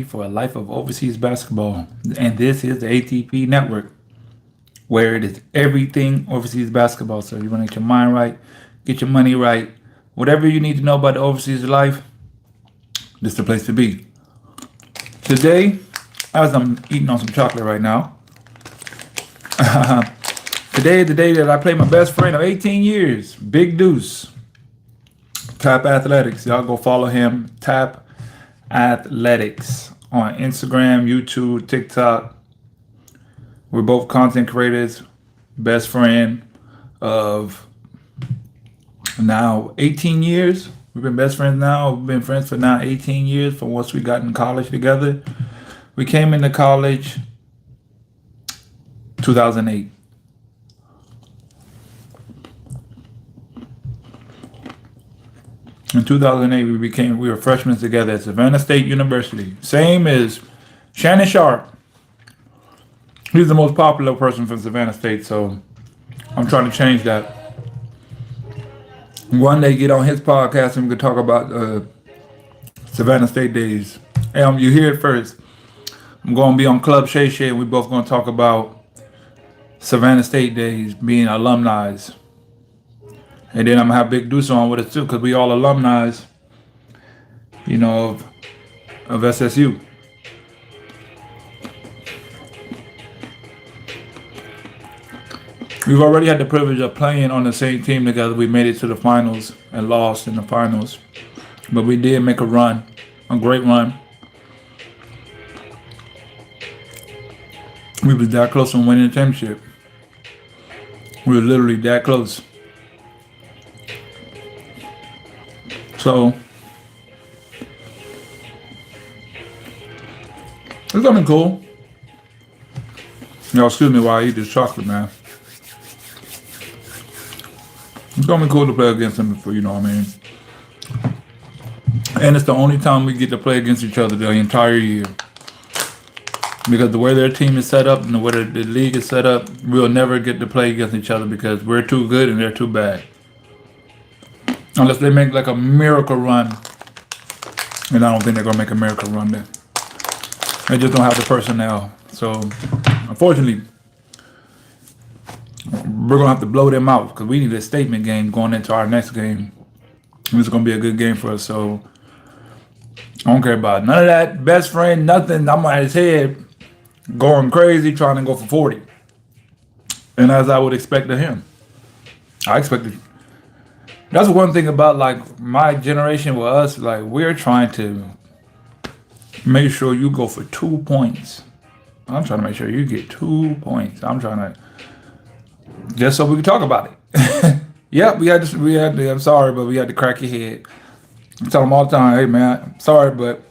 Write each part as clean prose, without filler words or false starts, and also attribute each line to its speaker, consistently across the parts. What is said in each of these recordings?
Speaker 1: for a life of overseas basketball. And this is the ATP network, where it is everything overseas basketball. So you want to get your mind right, get your money right, whatever you need to know about the overseas life, this is the place to be. Today, as I'm eating on some chocolate right now, today is the day that I play my best friend of 18 years, Big Deuce, Tap Athletics. Y'all go follow him, Tap Athletics, on Instagram, YouTube, TikTok. We're both content creators, best friend of now 18 years. We've been best friends now. We've been friends for now 18 years from once we got in college together. We came into college 2008. In 2008, we were freshmen together at Savannah State University. Same as Shannon Sharp. He's the most popular person from Savannah State, so I'm trying to change that. One day, get on his podcast and we can talk about Savannah State days. You hear it first. I'm going to be on Club Shay Shay, and we're both going to talk about Savannah State days, being alumni. And then I'm going to have Big Deuce on with us too, because we all alumni, of SSU. We've already had the privilege of playing on the same team together. We made it to the finals and lost in the finals. But we did make a run, a great run. We was that close from winning the championship. We were literally that close. So, it's gonna be cool. Y'all excuse me while I eat this chocolate, man. It's gonna be cool to play against him, you know what I mean? And it's the only time we get to play against each other the entire year. Because the way their team is set up and the way the league is set up, we'll never get to play against each other because we're too good and they're too bad. Unless they make like a miracle run. And I don't think they're gonna make a miracle run there. They just don't have the personnel. So, unfortunately, we're gonna have to blow them out because we need a statement game going into our next game. It's gonna be a good game for us. So I don't care about none of that. Best friend, nothing. I'm on his head, going crazy, trying to go for 40. And as I would expect of him, I expected. That's one thing about like my generation with us. Like we're trying to make sure you go for 2 points. I'm trying to make sure you get 2 points. I'm trying to. Just so we can talk about it. Yep, I'm sorry, but we had to crack your head. I tell them all the time, hey man, I'm sorry, but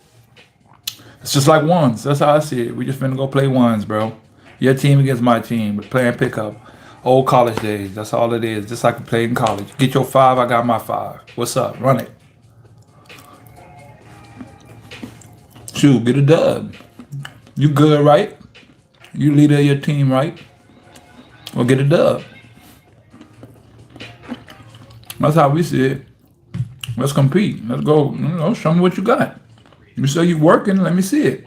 Speaker 1: it's just like ones. That's how I see it. We just finna go play ones, bro. Your team against my team. We're playing pickup. Old college days. That's all it is. Just like we played in college. Get your 5, I got my 5. What's up? Run it. Shoot, get a dub. You good, right? You leader of your team, right? Or get a dub. That's how we see it. Let's compete. Let's go. Show me what you got. You say you working. Let me see it.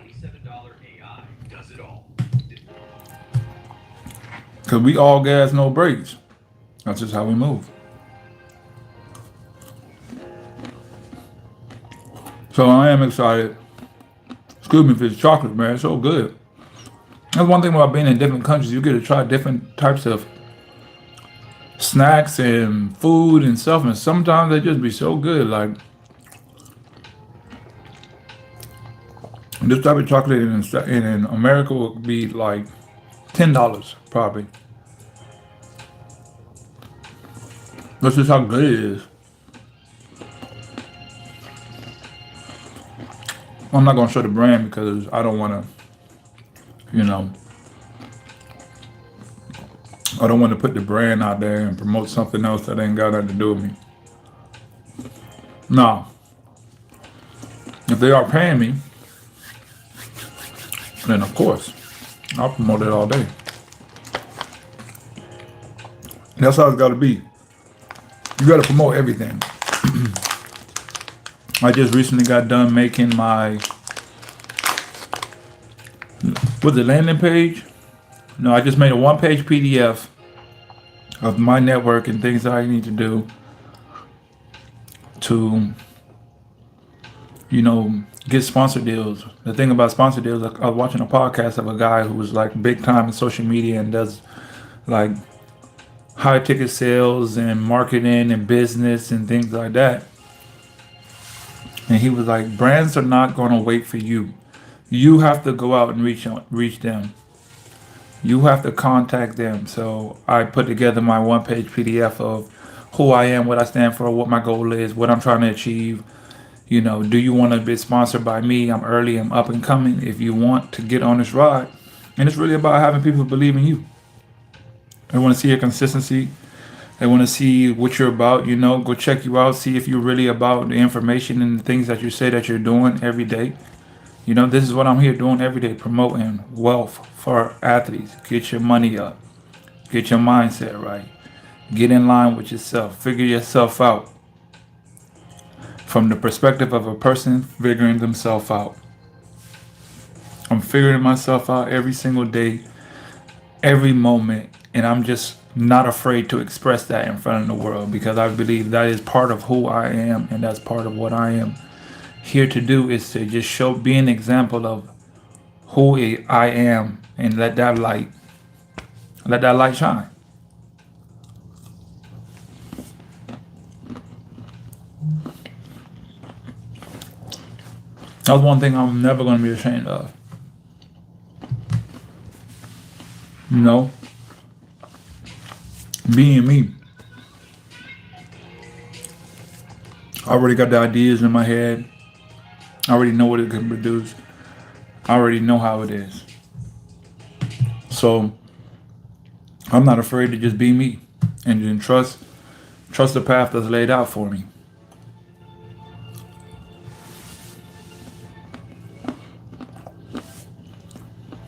Speaker 1: Because we all gas, no brakes. That's just how we move. So I am excited. Excuse me for this chocolate, man. It's so good. That's one thing about being in different countries. You get to try different types of snacks and food and stuff, and sometimes they just be so good. Like this type of chocolate in America would be like $10 probably. That's just how good it is. I'm not gonna show the brand because I don't want to, I don't want to put the brand out there and promote something else that ain't got nothing to do with me. No. If they are paying me, then of course, I'll promote it all day. That's how it's got to be. You got to promote everything. I just recently got done making my With the landing page, no, I just made a one-page PDF of my network and things that I need to do to, get sponsor deals. The thing about sponsor deals, I was watching a podcast of a guy who was like big time in social media and does like high ticket sales and marketing and business and things like that. And he was like, brands are not going to wait for you. You have to go out and reach them. You have to contact them. So I put together my one-page PDF of who I am, what I stand for, what my goal is, what I'm trying to achieve. Do you want to be sponsored by me? I'm early, I'm up and coming. If you want to get on this ride, and it's really about having people believe in you. They want to see your consistency. They want to see what you're about. Go check you out, see if you're really about the information and the things that you say that you're doing every day. This is what I'm here doing every day, promoting wealth for athletes. Get your money up. Get your mindset right. Get in line with yourself. Figure yourself out. From the perspective of a person figuring themselves out. I'm figuring myself out every single day, every moment, and I'm just not afraid to express that in front of the world because I believe that is part of who I am, and that's part of what I am here to do, is to just be an example of who I am and let that light shine. That's one thing I'm never going to be ashamed of. Being me. I already got the ideas in my head. I already know what it can produce. I already know how it is. So I'm not afraid to just be me and then trust the path that's laid out for me.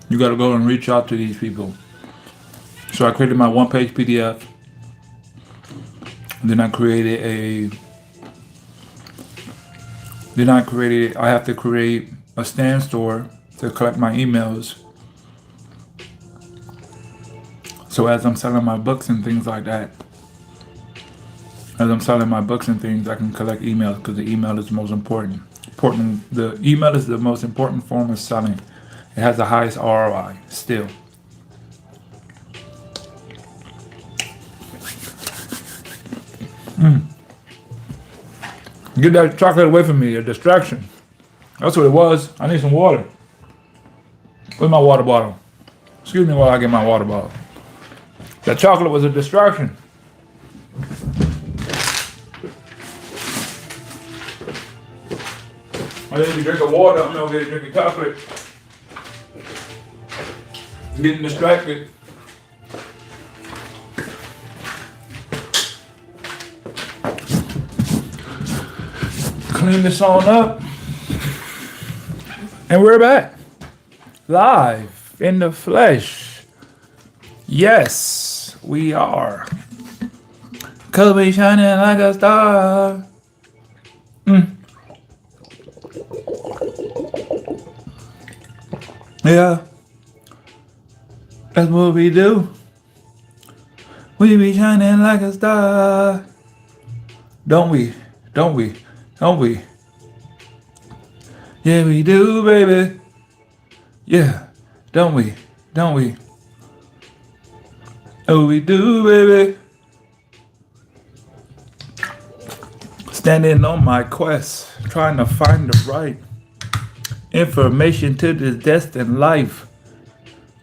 Speaker 1: You got to go and reach out to these people. So I created my one-page PDF. Then I have to create a stand store to collect my emails. So as I'm selling my books and things like that, I can collect emails because the email is the most important. The email is the most important form of selling. It has the highest ROI still. Get that chocolate away from me, a distraction. That's what it was. I need some water. Where's my water bottle? Excuse me while I get my water bottle. That chocolate was a distraction. I need to drink the water. I'm over here drinking chocolate. I'm getting distracted. Clean this on up. And we're back. Live in the flesh. Yes, we are. 'Cause we shining like a star. Yeah. That's what we do. We be shining like a star. Don't we? Don't we? Don't we? Yeah, we do, baby. Yeah. Don't we? Don't we? Oh, we do, baby. Standing on my quest, trying to find the right information to this destined life.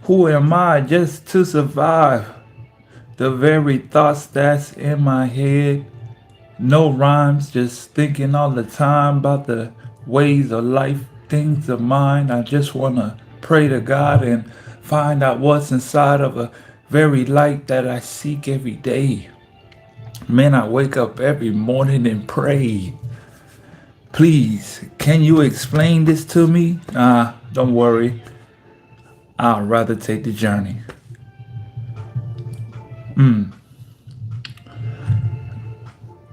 Speaker 1: Who am I just to survive? The very thoughts that's in my head. No rhymes, just thinking all the time about the ways of life, things of mine. I just want to pray to God and find out what's inside of a very light that I seek every day. Man, I wake up every morning and pray. Please, can you explain this to me? Don't worry. I'd rather take the journey.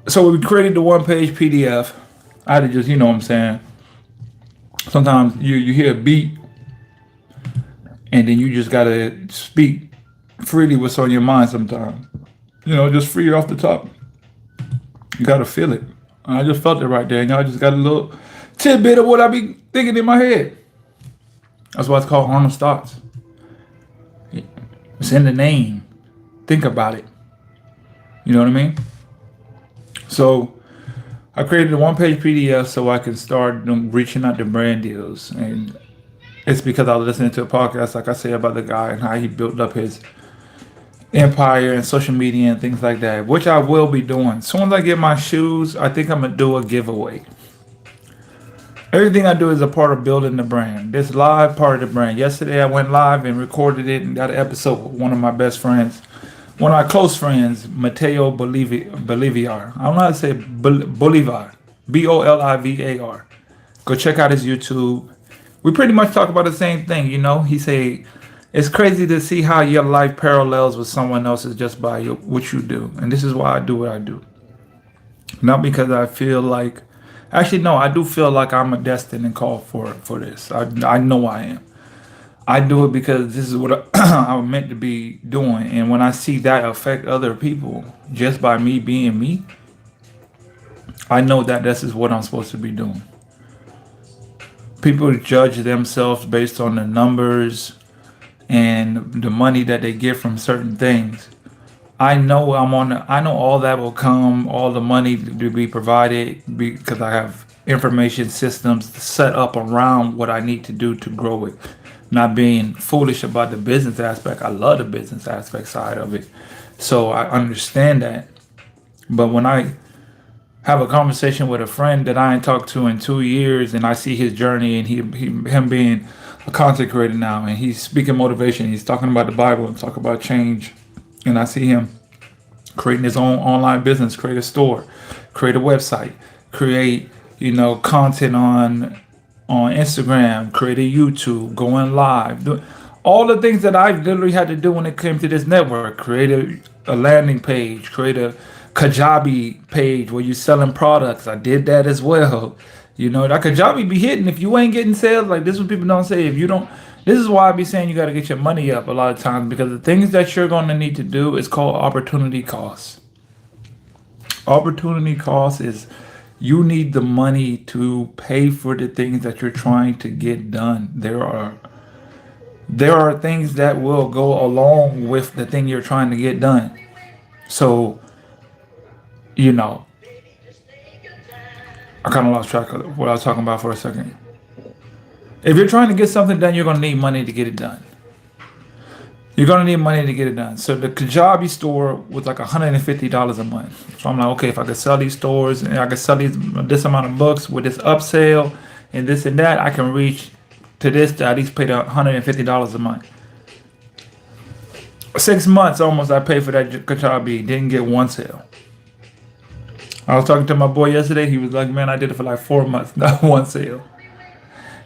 Speaker 1: So we created the one-page PDF. I had to just, Sometimes you hear a beat and then you just gotta speak freely what's on your mind sometimes. Just free it off the top. You gotta feel it. And I just felt it right there, and y'all just got a little tidbit of what I be thinking in my head. That's why it's called Arnold's Thoughts. It's in the name. Think about it. You know what I mean? So I created a one-page PDF so I can start reaching out to brand deals, and it's because I was listening to a podcast, like I say, about the guy and how he built up his empire and social media and things like that, which I will be doing. As soon as I get my shoes, I think I'm gonna do a giveaway. Everything I do is a part of building the brand. This live part of the brand. Yesterday I went live and recorded it and got an episode with one of my best friends, one of my close friends, Mateo Bolivar. I don't know how to say Bolivar. Bolivar. Go check out his YouTube. We pretty much talk about the same thing, He say, it's crazy to see how your life parallels with someone else's just by what you do. And this is why I do what I do. Not because I feel like, actually, no, I do feel like I'm a destined and called for this. I know I am. I do it because this is what I'm meant to be doing. And when I see that affect other people just by me being me, I know that this is what I'm supposed to be doing. People judge themselves based on the numbers and the money that they get from certain things. I know I know all that will come, all the money to be provided because I have information systems set up around what I need to do to grow it. Not being foolish about the business aspect. I love the business aspect side of it. So I understand that. But when I have a conversation with a friend that I ain't talked to in 2 years, and I see his journey and him being a content creator now, and he's speaking motivation, he's talking about the Bible and talking about change, and I see him creating his own online business, create a store, create a website, create content on Instagram, create a YouTube, going live, do all the things that I literally had to do when it came to this network. Create a landing page, create a Kajabi page where you're selling products. I did that as well. That Kajabi be hitting if you ain't getting sales. Like, this is what people don't say. If you don't, this is why I be saying you got to get your money up a lot of times, because the things that you're going to need to do is called opportunity costs. Opportunity cost is you need the money to pay for the things that you're trying to get done. There are things that will go along with the thing you're trying to get done. So, I kind of lost track of what I was talking about for a second. If you're trying to get something done, you're going to need money to get it done. You're going to need money to get it done. So the Kajabi store was like $150 a month. So I'm like, okay, if I could sell these stores and I could sell this amount of books with this upsell and this and that, I can reach to this to at least pay $150 a month. 6 months almost I paid for that Kajabi, didn't get one sale. I was talking to my boy yesterday. He was like, man, I did it for like 4 months, not one sale.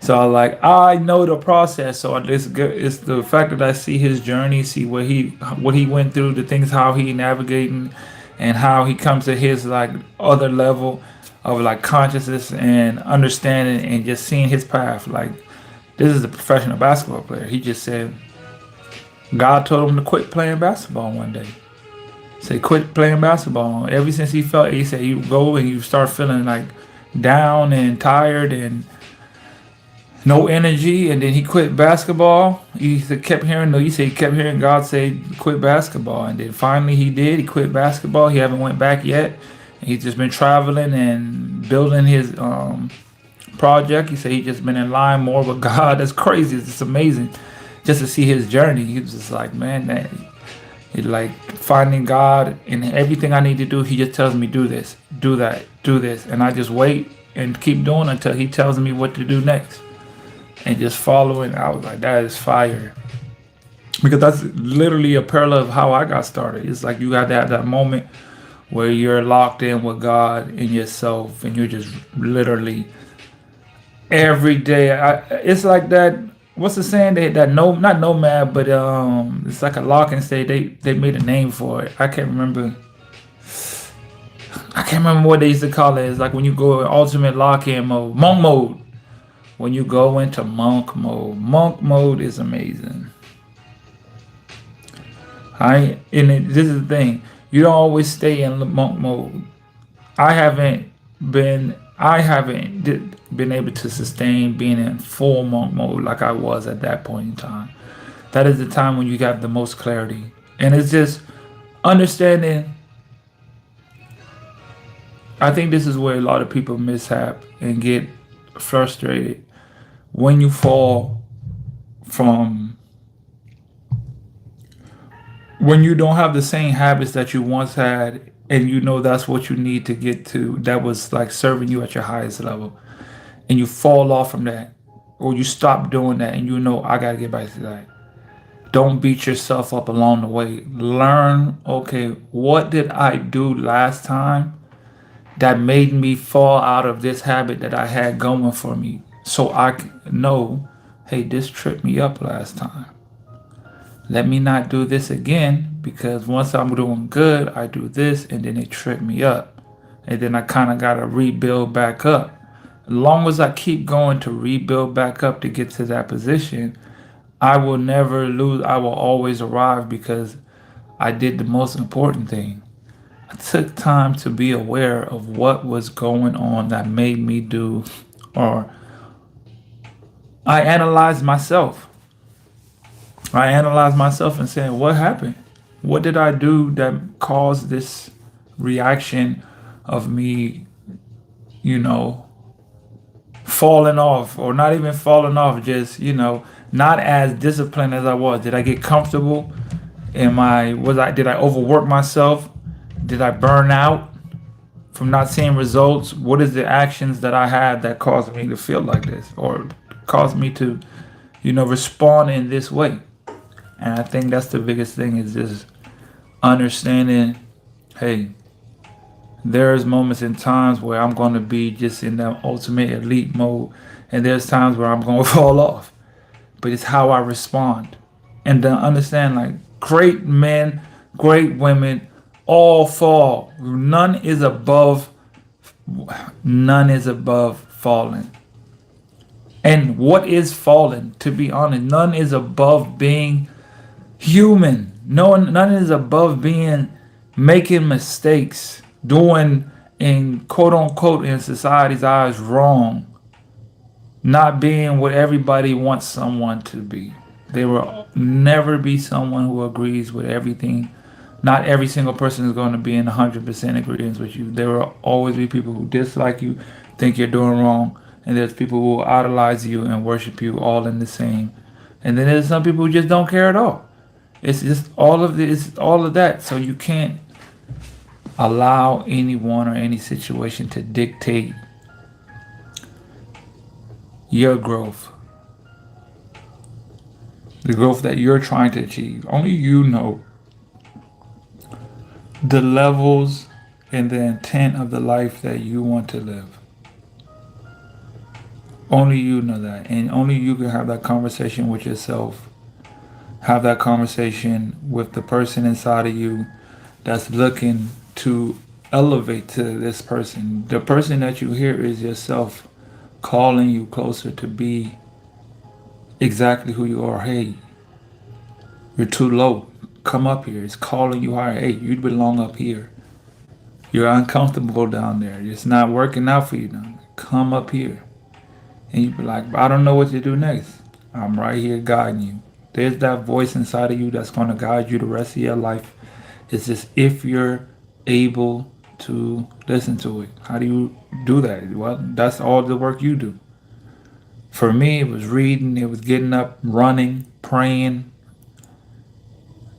Speaker 1: So I like, I know the process. So it's the fact that I see his journey, see what he went through, the things, how he navigating and how he comes to his like other level of like consciousness and understanding and just seeing his path. Like, this is a professional basketball player. He just said God told him to quit playing basketball one day. Say quit playing basketball. Ever since he said you go and you start feeling like down and tired and no energy, and then he quit basketball. He kept hearing God say quit basketball, and then finally he did. He quit basketball. He haven't went back yet. He's just been traveling and building his project. He said he just been in line more with God. That's crazy. It's amazing just to see his journey. He was just like, man, it's like finding God in everything I need to do. He just tells me do this, do that, do this, and I just wait and keep doing until he tells me what to do next. And just following. I was like, that is fire. Because that's literally a parallel of how I got started. It's like you got to have that moment where you're locked in with God and yourself, and you're just literally every day. It's like that. What's the saying? Not nomad, but it's like a lock and stay. They made a name for it. I can't remember what they used to call it. It's like when you go in ultimate lock-in mode, monk mode. When you go into monk mode is amazing. This is the thing. You don't always stay in monk mode. I haven't been able to sustain being in full monk mode like I was at that point in time. That is the time when you got the most clarity. And it's just understanding. I think this is where a lot of people mishap and get frustrated when you fall from when you don't have the same habits that you once had, and you know that's what you need to get to, that was like serving you at your highest level, and you fall off from that, or you stop doing that, and you know I gotta get back to that. Don't beat yourself up along the way. Learn, okay, what did I do last time that made me fall out of this habit that I had going for me, so I know, hey, this tripped me up last time. Let me not do this again, because once I'm doing good, I do this and then it tripped me up. And then I kind of got to rebuild back up. As long as I keep going to rebuild back up to get to that position, I will never lose. I will always arrive because I did the most important thing. I took time to be aware of what was going on that made me do, or I analyzed myself. I analyzed myself and saying, what happened? What did I do that caused this reaction of me, you know, falling off, or not even falling off, just, not as disciplined as I was? Did I get comfortable? Did I overwork myself? Did I burn out from not seeing results? What is the actions that I had that caused me to feel like this, or caused me to, respond in this way? And I think that's the biggest thing, is just understanding, hey, there's moments and times where I'm going to be just in that ultimate elite mode. And there's times where I'm going to fall off. But it's how I respond. And then understand, like, great men, great women, all fall. None is above falling. And what is falling? To be honest, none is above being human. None is above being making mistakes, doing in quote unquote in society's eyes wrong, not being what everybody wants someone to be. There will never be someone who agrees with everything. Not every single person is going to be in 100% agreement with you. There will always be people who dislike you, think you're doing wrong, and there's people who will idolize you and worship you, all in the same. And then there's some people who just don't care at all. It's just all of this, all of that. So you can't allow anyone or any situation to dictate your growth, the growth that you're trying to achieve. Only you know the levels and the intent of the life that you want to live. Only you know that, and only you can have that conversation with yourself. Have that conversation with the person inside of you that's looking to elevate to this person. The person that you hear is yourself calling you closer to be exactly who you are. Hey, you're too low. Come up here. It's calling you higher. Hey, you belong up here. You're uncomfortable down there. It's not working out for you now. Come up here. And you be like, I don't know what to do next. I'm right here guiding you. There's that voice inside of you that's going to guide you the rest of your life. It's just if you're able to listen to it. How do you do that? Well, that's all the work you do. For me, it was reading, it was getting up, running, praying,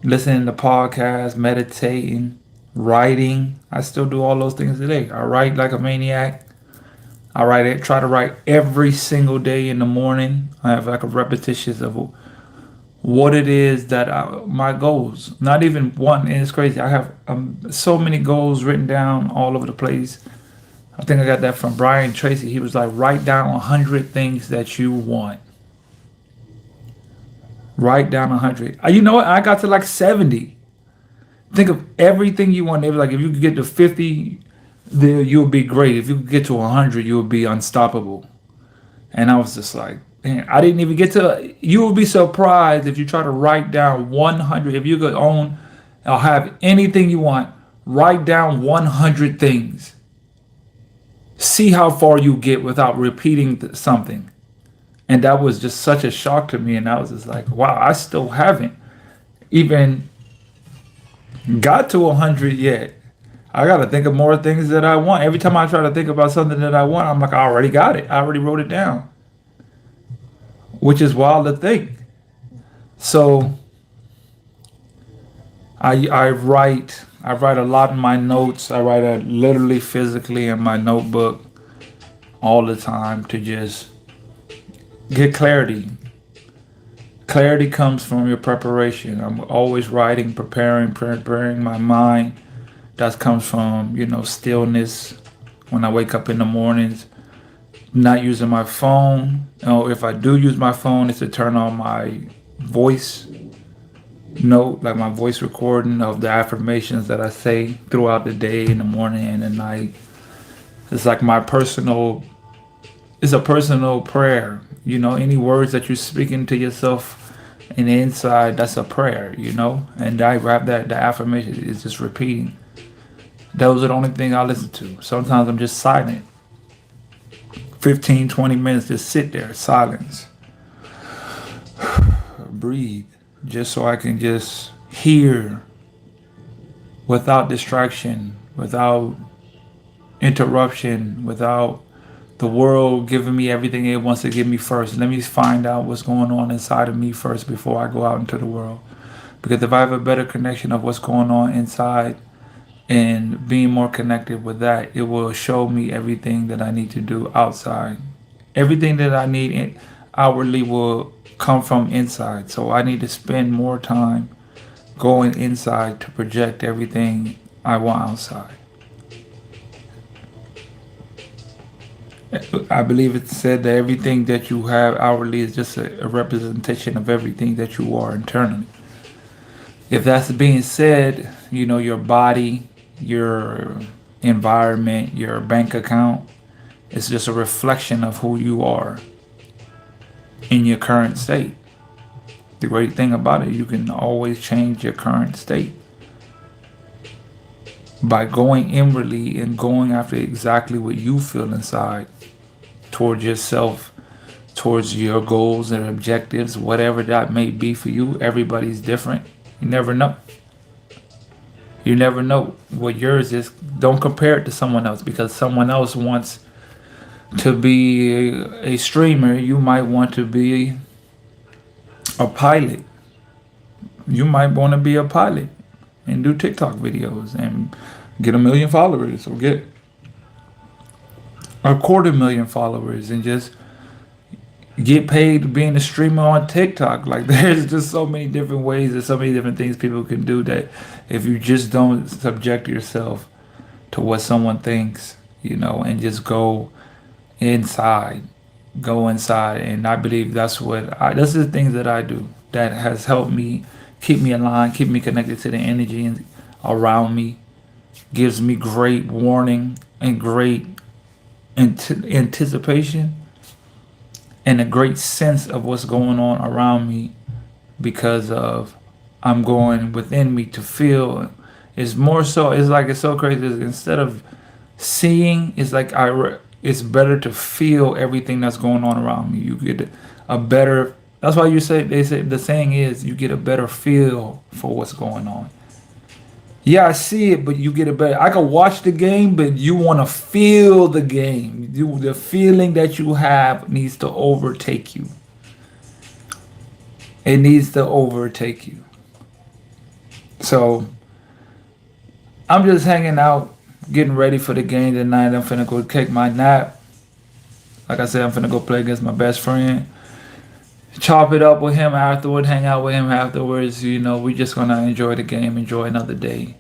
Speaker 1: listening to podcasts, meditating, writing. I still do all those things today. I write like a maniac. Try to write every single day in the morning. I have like a repetition of what it is that my goals. Not even one, and it's crazy. I have so many goals written down all over the place. I think I got that from Brian Tracy. He was like, write down 100 things that you want. Write down 100. You know what? I got to like 70. Think of everything you want. They were like, if you could get to 50, then you'll be great. If you could get to 100, you'll be unstoppable. And I was just like, man, I didn't even get to. You will be surprised if you try to write down 100. If you could own I'll have anything you want. Write down 100 things. See how far you get without repeating something. And that was just such a shock to me. And I was just like, wow, I still haven't even got to 100 yet. I got to think of more things that I want. Every time I try to think about something that I want, I'm like, I already got it. I already wrote it down, which is wild to think. So I write a lot in my notes. I write literally physically in my notebook all the time to just get clarity. Clarity comes from your preparation. I'm always writing, preparing my mind. That comes from, stillness when I wake up in the mornings, not using my phone. If I do use my phone, it's to turn on my voice note, like my voice recording of the affirmations that I say throughout the day, in the morning and the night. It's like it's a personal prayer. Any words that you're speaking to yourself in the inside, that's a prayer, And I wrap the affirmation is just repeating. Those are the only things I listen to. Sometimes I'm just silent. 15, 20 minutes, just sit there, silence. Breathe. Just so I can just hear without distraction, without interruption, without the world giving me everything it wants to give me first. Let me find out what's going on inside of me first before I go out into the world. Because if I have a better connection of what's going on inside and being more connected with that, it will show me everything that I need to do outside. Everything that I need outwardly will come from inside. So I need to spend more time going inside to project everything I want outside. I believe it said that everything that you have outwardly is just a representation of everything that you are internally. If that's being said, your body, your environment, your bank account, it's just a reflection of who you are in your current state. The great thing about it, you can always change your current state by going inwardly and going after exactly what you feel inside towards yourself, towards your goals and objectives, whatever that may be for you. Everybody's different. You never know. You never know what yours is. Don't compare it to someone else, because someone else wants to be a streamer. You might want to be a pilot. You might want to be a pilot and do TikTok videos and get 1 million followers, or get 250,000 followers and just get paid being a streamer on TikTok. Like, there's just so many different ways, there's so many different things people can do, that if you just don't subject yourself to what someone thinks, and just go inside. And I believe that's this is the things that I do that has helped me keep me aligned, keep me connected to the energy around me, gives me great warning and great anticipation and a great sense of what's going on around me, because of I'm going within me to feel. It's more so, it's so crazy. Instead of seeing, it's like it's better to feel everything that's going on around me. You get a better, that's why they say the saying is, you get a better feel for what's going on. Yeah, I see it, but you get a better. I can watch the game, but you want to feel the game. The feeling that you have needs to overtake you. It needs to overtake you. So I'm just hanging out, getting ready for the game tonight. I'm finna go take my nap. Like I said, I'm finna go play against my best friend. Chop it up with him afterward, hang out with him afterwards. We just gonna enjoy the game, enjoy another day.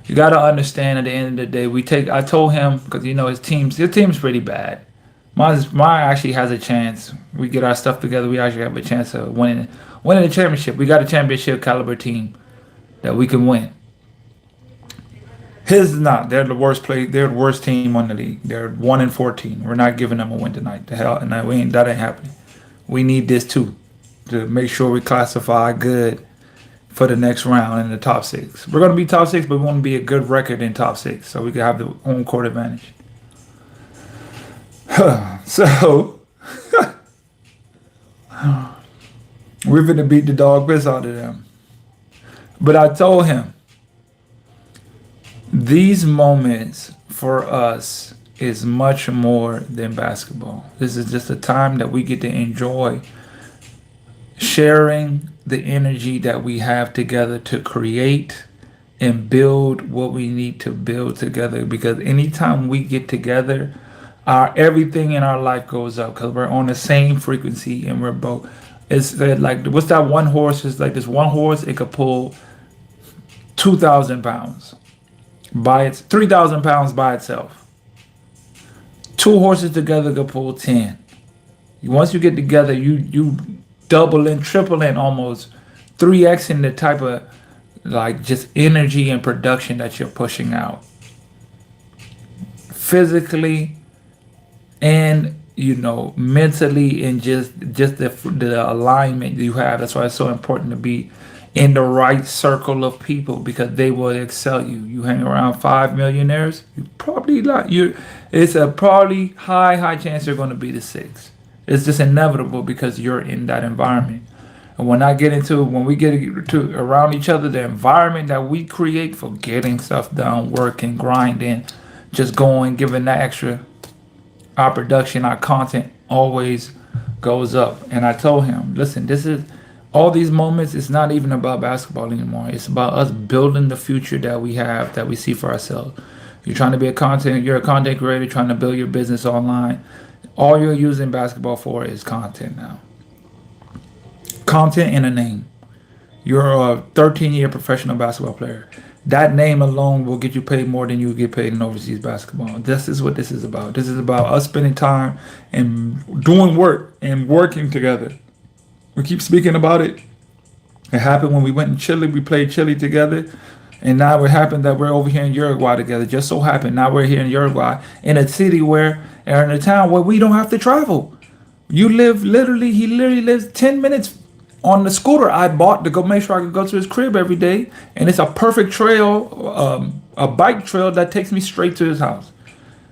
Speaker 1: You gotta understand, at the end of the day, I told him, because his team's pretty bad. Mine actually has a chance. We get our stuff together, we actually have a chance of winning the championship. We got a championship caliber team that we can win. His is not. They're the worst team on the league. They're 1-14. We're not giving them a win tonight. The hell, and that ain't happening. We need this too, to make sure we classify good for the next round in the top six. We're going to be top six, but we want to be a good record in top six so we can have the home court advantage. So we're going to beat the dog piss out of them. But I told him these moments for us is much more than basketball. This is just a time that we get to enjoy sharing the energy that we have together to create and build what we need to build together, because anytime we get together, our everything in our life goes up because we're on the same frequency and we're both, it's like, what's that one horse? It's like this one horse, it could pull 2,000 pounds by its 3,000 pounds by itself. Two horses together could pull 10. Once you get together, you double and triple and almost 3x in the type of like just energy and production that you're pushing out physically and mentally, and just the alignment you have. That's why it's so important to be in the right circle of people, because they will excel you. You hang around 5 millionaires, you probably like you. It's a probably high chance you're going to be the sixth. It's just inevitable because you're in that environment. And when we get to around each other, the environment that we create for getting stuff done, working, grinding, just going, giving that extra, our production, our content always goes up. And I told him, listen, this is all these moments. It's not even about basketball anymore. It's about us building the future that we have, that we see for ourselves. You're a content creator trying to build your business online. All you're using basketball for is content now. Content and a name. You're a 13-year professional basketball player. That name alone will get you paid more than you get paid in overseas basketball. This is what this is about. This is about us spending time and doing work and working together. We keep speaking about it. It happened when we went in Chile. We played Chile together. And now it happened that we're over here in Uruguay together. Just so happened now we're here in Uruguay, in a city or in a town where we don't have to travel. He literally lives 10 minutes on the scooter I bought to go make sure I could go to his crib every day. And it's a perfect trail, a bike trail that takes me straight to his house.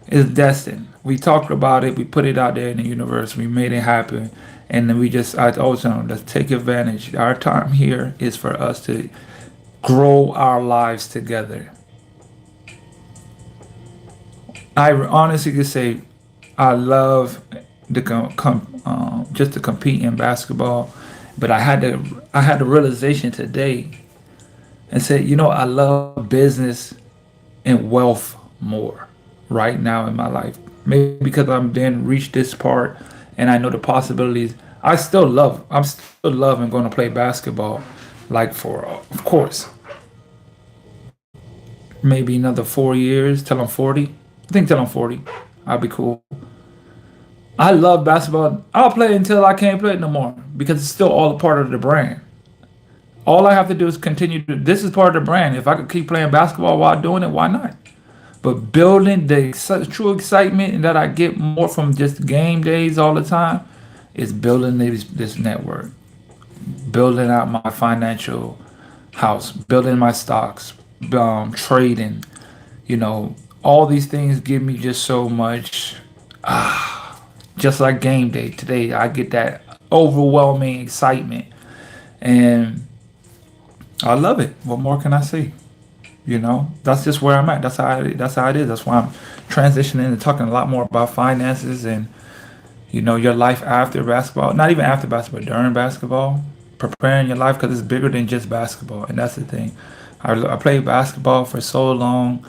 Speaker 1: It's destined. We talked about it. We put it out there in the universe. We made it happen. And then I told him, let's take advantage. Our time here is for us to grow our lives together. I honestly could say I love just to compete in basketball, but I had the realization today and said, I love business and wealth more right now in my life. Maybe because I'm then reached this part and I know the possibilities. I'm still loving going to play basketball. Like for, of course, maybe another 4 years till I'm 40. I think till I'm 40, I'll be cool. I love basketball. I'll play until I can't play it no more because it's still all a part of the brand. All I have to do is continue to. This is part of the brand. If I could keep playing basketball while doing it, why not? But building the true excitement that I get more from just game days all the time is building this network, building out my financial house, building my stocks, trading. All these things give me just so much. Just like game day today, I get that overwhelming excitement, and I love it. What more can I say? That's just where I'm at. That's how it is. That's why I'm transitioning and talking a lot more about finances and your life after basketball. Not even after basketball, during basketball, preparing your life, because it's bigger than just basketball. And that's the thing. I played basketball for so long,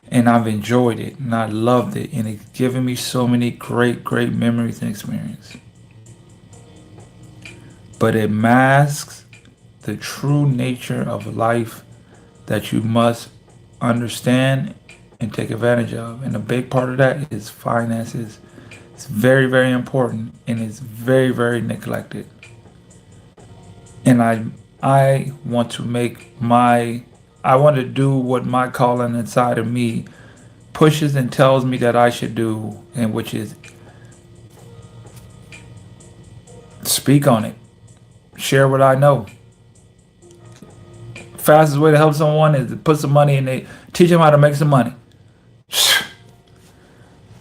Speaker 1: and I've enjoyed it, and I loved it, and it's given me so many great memories and experience. But it masks the true nature of life that you must understand and take advantage of. And a big part of that is finances. It's very important, and it's very neglected. And I want to do what my calling inside of me pushes and tells me that I should do, and which is speak on it, share what I know, fastest way to help someone is to put some money in they teach them how to make some money.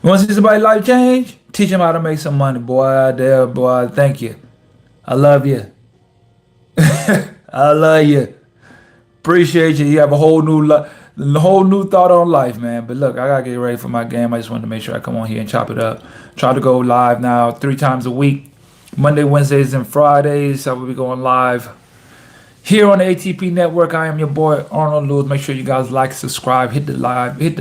Speaker 1: You want to see somebody's life change? Teach them how to make some money, boy. There, boy. Thank you. I love you. I love you. Appreciate you. You have a whole new thought on life, man. But look, I gotta get ready for my game. I just wanted to make sure I come on here and chop it up. Try to go live now 3 times a week. Monday, Wednesdays, and Fridays. I will be going live here on the ATP Network. I am your boy Arnold Lewis. Make sure you guys like, subscribe, hit the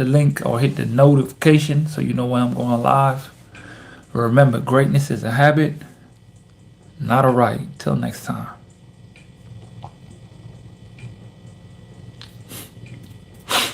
Speaker 1: link, or hit the notification so you know when I'm going live. Remember, greatness is a habit, not a right. Till next time.